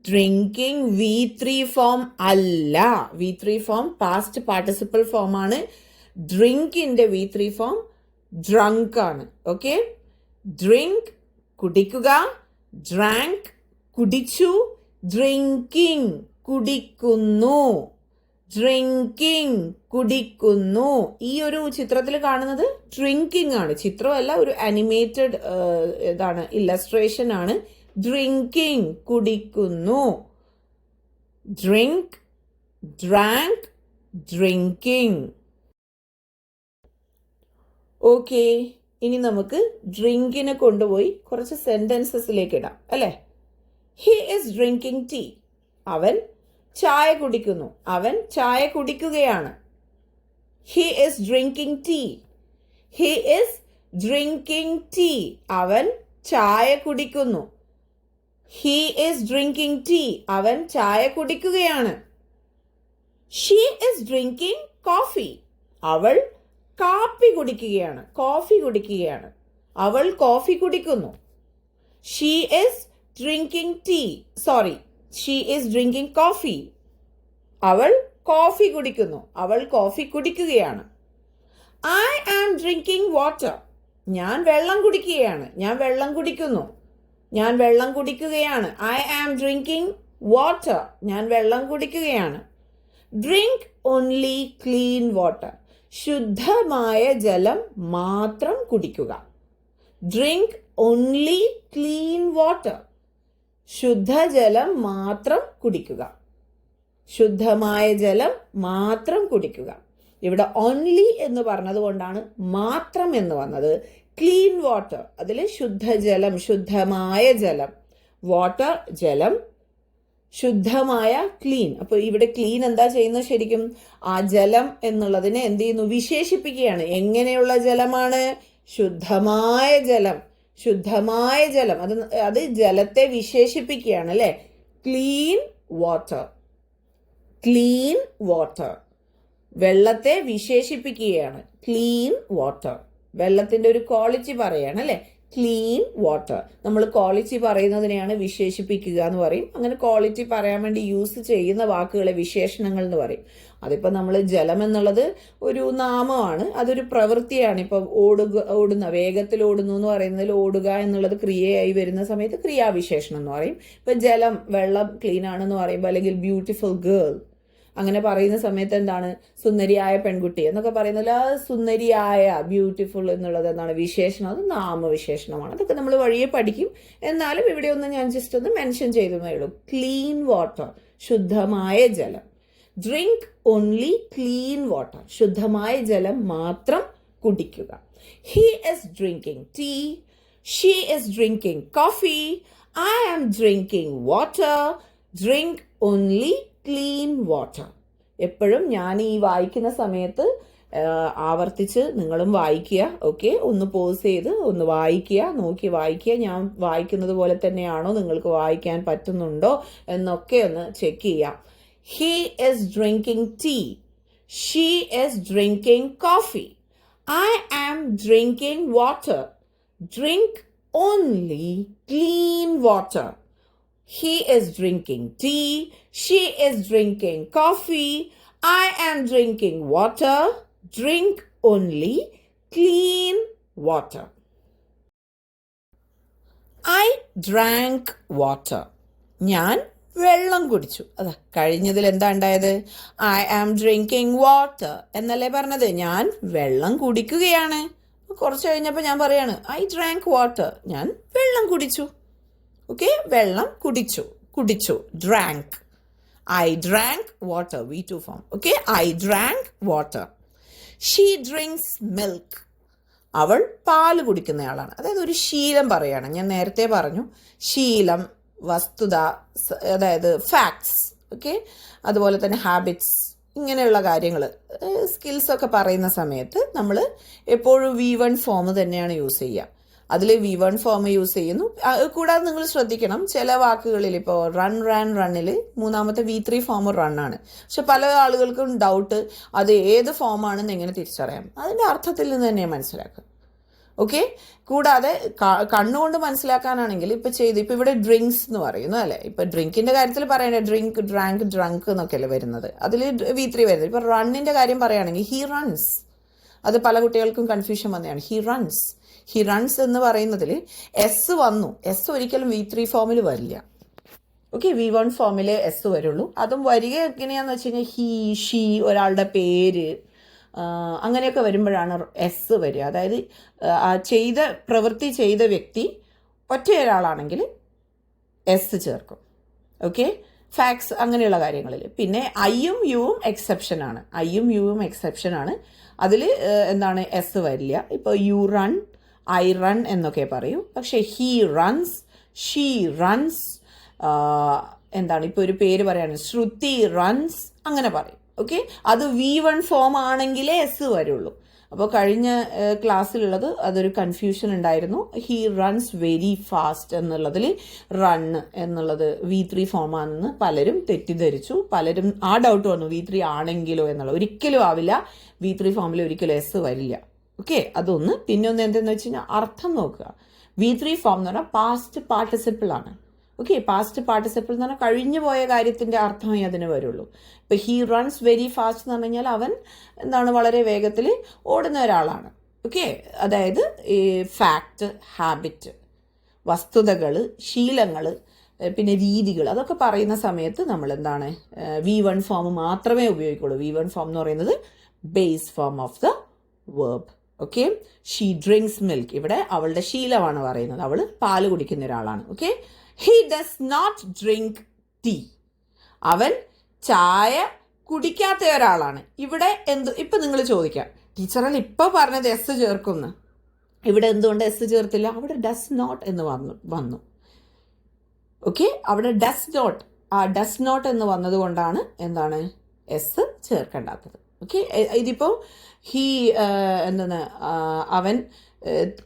Drinking V3 form അല്ല. V3 form past participle form ആണ്. ഡ്രിങ്കിന്റെ V3 form drunk ആണ്. ഓക്കെ, ഡ്രിങ്ക്, കുടിക്കുക. ഡ്രാങ്ക്, കുടിച്ചു. ഡ്രിങ്കിങ്, കുടിക്കുന്നു. ഡ്രിങ്കിങ്, കുടിക്കുന്നു. ഈ ഒരു ചിത്രത്തിൽ കാണുന്നത് ഡ്രിങ്കിങ് ആണ്. ചിത്രമല്ല, ഒരു അനിമേറ്റഡ് ഇതാണ്, ഇല്ലസ്ട്രേഷൻ ആണ്. ഡ്രിങ്കിങ്, കുടിക്കുന്നു. Drink, drank, drinking. ഓക്കെ, ഇനി നമുക്ക് ഡ്രിങ്കിനെ കൊണ്ടുപോയി കുറച്ച് സെന്റൻസസിലേക്ക് ഇടാം അല്ലേ. He is drinking tea. അവൻ ചായ കുടിക്കുന്നു. അവൻ ചായ കുടിക്കുകയാണ്. He is drinking tea. He is drinking tea. അവൻ ചായ കുടിക്കുന്നു. He is drinking tea. അവൻ ചായ കുടിക്കുകയാണ്. She is drinking coffee. അവൾ കാപ്പി കുടിക്കുകയാണ്. കോഫി കുടിക്കുകയാണ്. അവൾ കോഫി കുടിക്കുന്നു. She is drinking tea. Sorry, she is drinking coffee. അവൾ കോഫി കുടിക്കുന്നു. അവൾ കോഫി കുടിക്കുകയാണ്. I am drinking water. ഞാൻ വെള്ളം കുടിക്കുകയാണ്. ഞാൻ വെള്ളം കുടിക്കുന്നു. ഞാൻ വെള്ളം കുടിക്കുകയാണ്. I am drinking water. ഞാൻ വെള്ളം കുടിക്കുകയാണ്. Drink only clean water. ശുദ്ധമായ ജലം മാത്രം കുടിക്കുക. Drink only clean water. ശുദ്ധജലം മാത്രം കുടിക്കുക. ശുദ്ധമായ ജലം മാത്രം കുടിക്കുക. ഇവിടെ ഓൺലി എന്ന് പറഞ്ഞത് കൊണ്ടാണ് മാത്രം എന്ന് വന്നത്. ക്ലീൻ വാട്ടർ, അതിൽ ശുദ്ധജലം, ശുദ്ധമായ ജലം. വാട്ടർ, ജലം. ശുദ്ധമായ ക്ലീൻ. അപ്പോൾ ഇവിടെ ക്ലീൻ എന്താ ചെയ്യുന്നത്? ശരിക്കും ആ ജലം എന്നുള്ളതിനെ എന്ത് ചെയ്യുന്നു? വിശേഷിപ്പിക്കുകയാണ്. എങ്ങനെയുള്ള ജലമാണ്? ശുദ്ധമായ ജലം. ശുദ്ധമായ ജലം, അത് ജലത്തെ വിശേഷിപ്പിക്കുകയാണ് അല്ലെ. Clean water. ക്ലീൻ വാട്ടർ, വെള്ളത്തെ വിശേഷിപ്പിക്കുകയാണ്. ക്ലീൻ വാട്ടർ, വെള്ളത്തിന്റെ ഒരു ക്വാളിറ്റി പറയാണ് അല്ലെ. ക്ലീൻ വാട്ടർ, നമ്മൾ ക്വാളിറ്റി പറയുന്നതിനെയാണ് വിശേഷിപ്പിക്കുക എന്ന് പറയും. അങ്ങനെ ക്വാളിറ്റി പറയാൻ വേണ്ടി യൂസ് ചെയ്യുന്ന വാക്കുകളെ വിശേഷണങ്ങൾ എന്ന് പറയും. അതിപ്പോൾ നമ്മൾ ജലം എന്നുള്ളത് ഒരു നാമമാണ്, അതൊരു പ്രവൃത്തിയാണ്. ഇപ്പം ഓടുന്ന, വേഗത്തിൽ ഓടുന്നു എന്ന് പറയുന്നതിൽ ഓടുക എന്നുള്ളത് ക്രിയയായി വരുന്ന സമയത്ത് ക്രിയാവിശേഷണം എന്ന് പറയും. ഇപ്പം ജലം, വെള്ളം ക്ലീൻ ആണെന്ന് പറയുമ്പോൾ, അല്ലെങ്കിൽ ബ്യൂട്ടിഫുൾ ഗേൾ, അങ്ങനെ പറയുന്ന സമയത്ത് എന്താണ് സുന്ദരിയായ പെൺകുട്ടി എന്നൊക്കെ പറയുന്നില്ല, സുന്ദരിയായ ബ്യൂട്ടിഫുൾ എന്നുള്ളത് എന്താണ് വിശേഷണം, അത് നാമവിശേഷണമാണ്. അതൊക്കെ നമ്മൾ വഴിയെ പഠിക്കും. എന്നാലും ഇവിടെ ഒന്ന് ഞാൻ ജസ്റ്റ് ഒന്ന് മെൻഷൻ ചെയ്തേ ഉള്ളൂ. ക്ലീൻ വാട്ടർ, ശുദ്ധമായ ജലം. ഡ്രിങ്ക് ഓൺലി ക്ലീൻ വാട്ടർ, ശുദ്ധമായ ജലം മാത്രം കുടിക്കുക. He is drinking tea, she is drinking coffee, I am drinking water. Drink only clean water. എപ്പോഴും ഞാൻ ഈ വായിക്കുന്ന സമയത്ത് ആവർത്തിച്ച് നിങ്ങളും വായിക്കുക. ഓക്കെ, ഒന്ന് പോസ് ചെയ്ത് ഒന്ന് വായിക്കുക, നോക്കി വായിക്കുക. ഞാൻ വായിക്കുന്നത് പോലെ തന്നെയാണോ, നിങ്ങൾക്ക് വായിക്കാൻ പറ്റുന്നുണ്ടോ എന്നൊക്കെ ഒന്ന് ചെക്ക് ചെയ്യാം. He is drinking tea. She is drinking coffee. I am drinking water. Drink only clean water. He is drinking tea. She is drinking coffee. I am drinking water. Drink only clean water. I drank water. ഞാൻ വെള്ളം കുടിച്ചു. അതാ കഴിഞ്ഞതിൽ എന്താ ഉണ്ടായത്? I am drinking water എന്നല്ലേ പറഞ്ഞത്. ഞാൻ വെള്ളം കുടിക്കുകയാണ്. കുറച്ച് കഴിഞ്ഞപ്പോൾ ഞാൻ പറയാണ് ഐ ഡ്രാങ്ക് വാട്ടർ, ഞാൻ വെള്ളം കുടിച്ചു. ഓക്കെ, വെള്ളം കുടിച്ചു. Drank, I drank water, V2 form. Okay, I drank water. She drinks milk, അവൾ പാല് കുടിക്കുന്നയാളാണ്. അതായത് ഒരു ശീലം പറയാണ്. ഞാൻ നേരത്തെ പറഞ്ഞു ശീലം, വസ്തുത, അതായത് ഫാക്ട്സ്. ഓക്കെ, അതുപോലെ തന്നെ ഹാബിറ്റ്സ്, ഇങ്ങനെയുള്ള കാര്യങ്ങൾ, സ്കിൽസൊക്കെ പറയുന്ന സമയത്ത് നമ്മൾ എപ്പോഴും V1 ഫോം തന്നെയാണ് യൂസ് ചെയ്യുക. അതിൽ V1 ഫോം യൂസ് ചെയ്യുന്നു. കൂടാതെ നിങ്ങൾ ശ്രദ്ധിക്കണം, ചില വാക്കുകളിൽ ഇപ്പോൾ റണ്ണിൽ മൂന്നാമത്തെ V3 ഫോം റണ്ണാണ്. പക്ഷെ പല ആളുകൾക്കും ഡൗട്ട് അത് ഏത് ഫോമാണെന്ന് എങ്ങനെ തിരിച്ചറിയാം. അതിൻ്റെ അർത്ഥത്തിൽ നിന്ന് തന്നെ മനസ്സിലാക്കുക. ഓക്കെ, കൂടാതെ കണ്ണുകൊണ്ട് മനസ്സിലാക്കാനാണെങ്കിൽ ഇപ്പം ഇവിടെ ഡ്രിങ്ക്സ് എന്ന് പറയുന്നു അല്ലേ. ഇപ്പം ഡ്രിങ്കിൻ്റെ കാര്യത്തിൽ പറയണേ ഡ്രിങ്ക്, ഡ്രാങ്ക്, ഡ്രങ്ക് എന്നൊക്കെയല്ലേ വരുന്നത്. അതിൽ V3 വരുന്നത്. ഇപ്പം റണ്ണിൻ്റെ കാര്യം പറയുകയാണെങ്കിൽ ഹി റൺസ്. അത് പല കുട്ടികൾക്കും കൺഫ്യൂഷൻ വന്നതാണ്. ഹി റൺസ് എന്ന് പറയുന്നതിൽ എസ് വന്നു. എസ് ഒരിക്കലും V3 ഫോമിൽ വരില്ല. ഓക്കെ, V1 ഫോമിൽ എസ് വരുള്ളൂ. അതും വരിക എങ്ങനെയാന്ന് വെച്ച് കഴിഞ്ഞാൽ ഹി, ഷീ, ഒരാളുടെ പേര്, അങ്ങനെയൊക്കെ വരുമ്പോഴാണ് എസ് വരിക. അതായത് പ്രവൃത്തി ചെയ്ത വ്യക്തി ഒറ്റയൊരാളാണെങ്കിൽ എസ് ചേർക്കും. ഓക്കെ, ഫാക്ട്സ് അങ്ങനെയുള്ള കാര്യങ്ങളിൽ. പിന്നെ ഐയും യുവും എക്സെപ്ഷനാണ്. അതിൽ എന്താണ് എസ് വരില്ല. ഇപ്പോൾ യു റൺ, ഐ റൺ എന്നൊക്കെ പറയൂ. പക്ഷേ ഹി റൺസ്, ഷീ റൺസ്, എന്താണ് ഇപ്പോൾ ഒരു പേര് പറയാണ് ശ്രുതി റൺസ്, അങ്ങനെ പറയും. ഓക്കെ, അത് V1 ഫോം ആണെങ്കിലേ എസ് വരുള്ളൂ. അപ്പോൾ കഴിഞ്ഞ ക്ലാസ്സിലുള്ളത് അതൊരു കൺഫ്യൂഷൻ ഉണ്ടായിരുന്നു. ഹി റൺസ് വെരി ഫാസ്റ്റ് എന്നുള്ളതിൽ റണ്ണ് എന്നുള്ളത് V3 ഫോമാണെന്ന് പലരും തെറ്റിദ്ധരിച്ചു. പലരും ആ ഡൗട്ട് വന്നു, V3 ആണെങ്കിലോ എന്നുള്ളത്. ഒരിക്കലും ആവില്ല, V3 ഫോമിൽ ഒരിക്കലും എസ് വരില്ല. ഓക്കെ, അതൊന്ന്. പിന്നെ ഒന്ന് എന്തെന്ന് വെച്ച് കഴിഞ്ഞാൽ അർത്ഥം നോക്കുക. V3 ഫോം എന്ന് പറഞ്ഞാൽ പാസ്റ്റ് പാർട്ടിസിപ്പിൾ ആണ്. ഓക്കെ, പാസ്റ്റ് പാർട്ടിസിപ്പിൾ എന്ന് പറഞ്ഞാൽ കഴിഞ്ഞു പോയ കാര്യത്തിൻ്റെ അർത്ഥമേ അതിന് വരുള്ളൂ. ഇപ്പം ഹി റൺസ് വെരി ഫാസ്റ്റ് എന്ന് പറഞ്ഞു കഴിഞ്ഞാൽ അവൻ എന്താണ് വളരെ വേഗത്തിൽ ഓടുന്ന ഒരാളാണ്. ഓക്കെ, അതായത് ഈ ഫാക്റ്റ്, ഹാബിറ്റ്, വസ്തുതകൾ, ശീലങ്ങൾ, പിന്നെ രീതികൾ, അതൊക്കെ പറയുന്ന സമയത്ത് നമ്മൾ എന്താണ് V1 ഫോം മാത്രമേ ഉപയോഗിക്കുള്ളൂ. V1 ഫോം എന്ന് പറയുന്നത് base form of the verb. Okay, she drinks milk, ഇവിടെ അവളുടെ ശീലമാണ് പറയുന്നത്. അവൾ പാല് കുടിക്കുന്ന ഒരാളാണ്. Okay, he does not drink tea, അവൻ ചായ കുടിക്കാത്ത ഒരാളാണ്. ഇവിടെ ഇപ്പം നിങ്ങൾ ചോദിക്കാം, ടീച്ചറല്ല ഇപ്പോൾ പറഞ്ഞത് എസ് ചേർക്കുന്നു, ഇവിടെ എന്തുകൊണ്ട് എസ് ചേർത്തില്ല? അവിടെ ഡസ് നോട്ട് എന്ന് വന്നു. ഓക്കെ, അവിടെ ഡസ് നോട്ട് എന്ന് വന്നതുകൊണ്ടാണ് എന്താണ് എസ് ചേർക്കേണ്ടാത്തത്. ഓക്കെ, ഇതിപ്പോൾ ഹി എന്താണ് അവൻ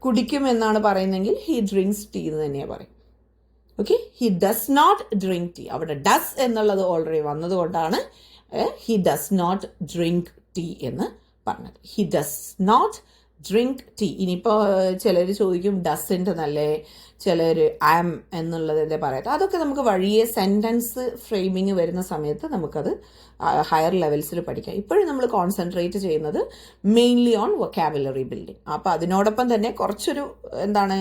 കുടിക്കും എന്നാണ് പറയുന്നതെങ്കിൽ ഹി ഡ്രിങ്ക്സ് ടീ എന്ന് തന്നെയാണ് പറയും. Okay, he does not drink tea, അവിടെ ഡസ് എന്നുള്ളത് ഓൾറെഡി വന്നതുകൊണ്ടാണ് he does not drink tea എന്ന് പറഞ്ഞത്. He does not drink tea. ഇനിയിപ്പോൾ ചിലർ ചോദിക്കും ഡസിൻ്റെ നല്ലേ, ചിലർ ആം എന്നുള്ളത് എന്താ പറയാത്ത. അതൊക്കെ നമുക്ക് വഴിയെ സെൻറ്റൻസ് ഫ്രെയിമിങ് വരുന്ന സമയത്ത് നമുക്കത് ഹയർ ലെവൽസിൽ പഠിക്കാം. ഇപ്പോഴും നമ്മൾ കോൺസെൻട്രേറ്റ് ചെയ്യുന്നത് മെയിൻലി ഓൺ വൊക്കാബുലറി ബിൽഡിംഗ്. അപ്പോൾ അതിനോടൊപ്പം തന്നെ കുറച്ചൊരു എന്താണ്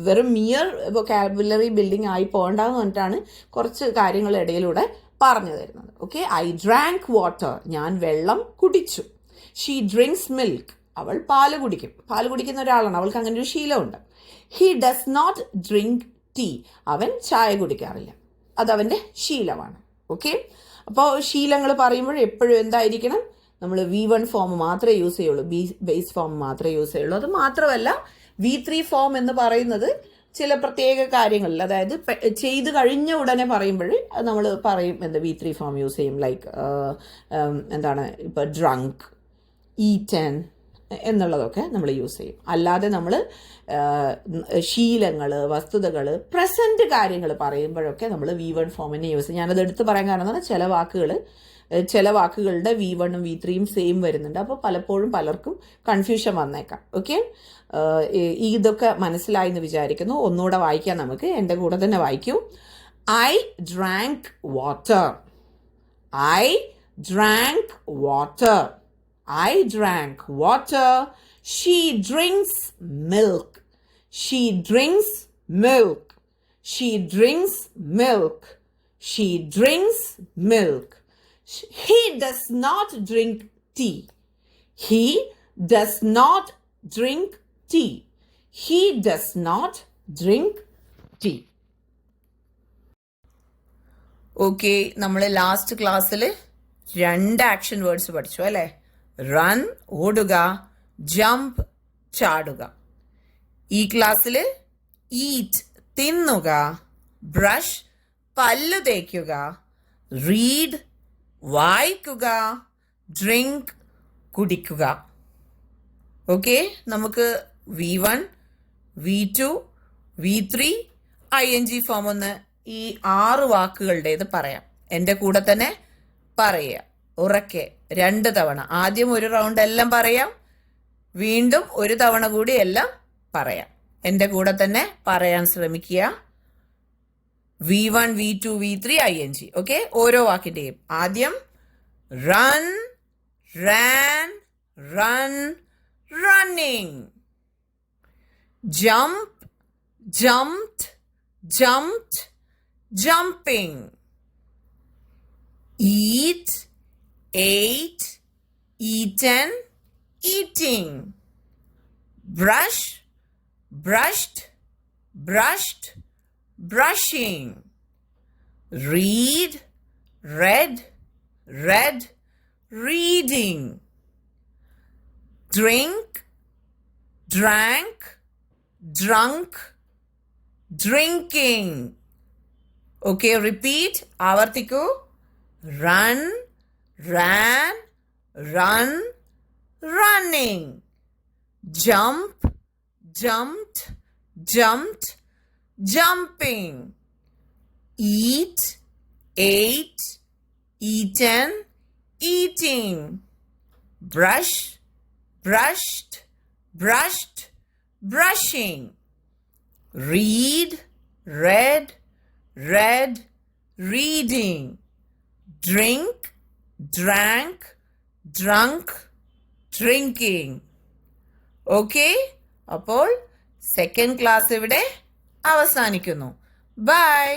വെറും മിയർ വൊക്കാബുലറി ബിൽഡിംഗ് ആയി പോകണ്ടെന്ന് പറഞ്ഞിട്ടാണ് കുറച്ച് കാര്യങ്ങൾ ഇടയിലൂടെ പറഞ്ഞു തരുന്നത്. ഓക്കെ, ഐ ഡ്രാങ്ക് വാട്ടർ, ഞാൻ വെള്ളം കുടിച്ചു. ഷീ ഡ്രിങ്ക്സ് മിൽക്ക്, അവൾ പാല് കുടിക്കും. പാല് കുടിക്കുന്ന ഒരാളാണ്, അവൾക്ക് അങ്ങനെ ഒരു ശീലമുണ്ട്. He does not drink tea, അവൻ ചായ കുടിക്കാറില്ല. അതവൻ്റെ ശീലമാണ്. ഓക്കെ, അപ്പോൾ ശീലങ്ങൾ പറയുമ്പോൾ എപ്പോഴും എന്തായിരിക്കണം, നമ്മൾ V1 ഫോം മാത്രമേ യൂസ് ചെയ്യുള്ളൂ, ബേസ് ഫോം മാത്രമേ യൂസ് ചെയ്യുള്ളൂ. അത് മാത്രമല്ല V3 ഫോം എന്ന് പറയുന്നത് ചില പ്രത്യേക കാര്യങ്ങളിൽ, അതായത് ചെയ്ത് കഴിഞ്ഞ ഉടനെ പറയുമ്പോൾ നമ്മൾ പറയും എന്ത് V3 ഫോം യൂസ് ചെയ്യും. ലൈക്ക് എന്താണ്, ഇപ്പോൾ ഡ്രങ്ക്, ഈറ്റൻ എന്നുള്ളതൊക്കെ നമ്മൾ യൂസ് ചെയ്യും. അല്ലാതെ നമ്മൾ ശീലങ്ങൾ, വസ്തുതകൾ, പ്രസൻറ്റ് കാര്യങ്ങൾ പറയുമ്പോഴൊക്കെ നമ്മൾ V1 ഫോമിനെ യൂസ് ചെയ്യും. ഞാനത് എടുത്ത് പറയാൻ കാരണം എന്ന് പറഞ്ഞാൽ ചില വാക്കുകളുടെ V1 ഉം V3 സെയിം വരുന്നുണ്ട്. അപ്പോൾ പലപ്പോഴും പലർക്കും കൺഫ്യൂഷൻ വന്നേക്കാം. ഓക്കെ, ഇതൊക്കെ മനസ്സിലായി എന്ന് വിചാരിക്കുന്നു. ഒന്നുകൂടെ വായിക്കാം നമുക്ക്, എൻ്റെ കൂടെ തന്നെ വായിക്കൂ. I drank water, I drank water, I drank water. She drinks milk, she drinks milk, she drinks milk, she drinks milk. He does not drink tea, he does not drink tea, he does not drink tea. Okay, നമ്മൾ last ക്ലാസ്സിൽ 2 action words പഠിച്ചു അല്ലേ? Run ഓടുക, jump ചാടുക. ഈ ക്ലാസ്സിൽ eat തിന്നുക, brush പല്ലു തേക്കുക, റീഡ് വായിക്കുക, ഡ്രിങ്ക് കുടിക്കുക. ഓക്കെ, നമുക്ക് V1, V2, V3, ING form ഒന്ന് ഈ 6 വാക്കുകളുടേത് പറയാം. എൻ്റെ കൂടെ തന്നെ പറയുക ഉറക്കെ 2 തവണ. ആദ്യം ഒരു റൗണ്ട് എല്ലാം പറയാം, വീണ്ടും ഒരു തവണ കൂടി എല്ലാം പറയാം. എൻ്റെ കൂടെ തന്നെ പറയാൻ ശ്രമിക്കുക. V1, V2, V3, ING. Okay, ഓരോ വാക്കിൻ്റെയും ആദ്യം run, ran, run, running. Jump, jumped, jumped, jumping. Eat, ate, eaten, eating. Brush, brushed, brushed, brushing. Read, read, read, reading. Drink, drank, drunk, drinking. Okay, repeat. ആവർത്തിക്കൂ. Run, ran, run, running. Jump, jumped, jumped, jumping. Eat, ate, eaten, eating. Brush, brushed, brushed, brushing. Read, read, read, reading. Drink, drank, drunk, drinking. Okay, അപ്പോൾ second class ഇവിടെ അവസാനിക്കുന്നു. By.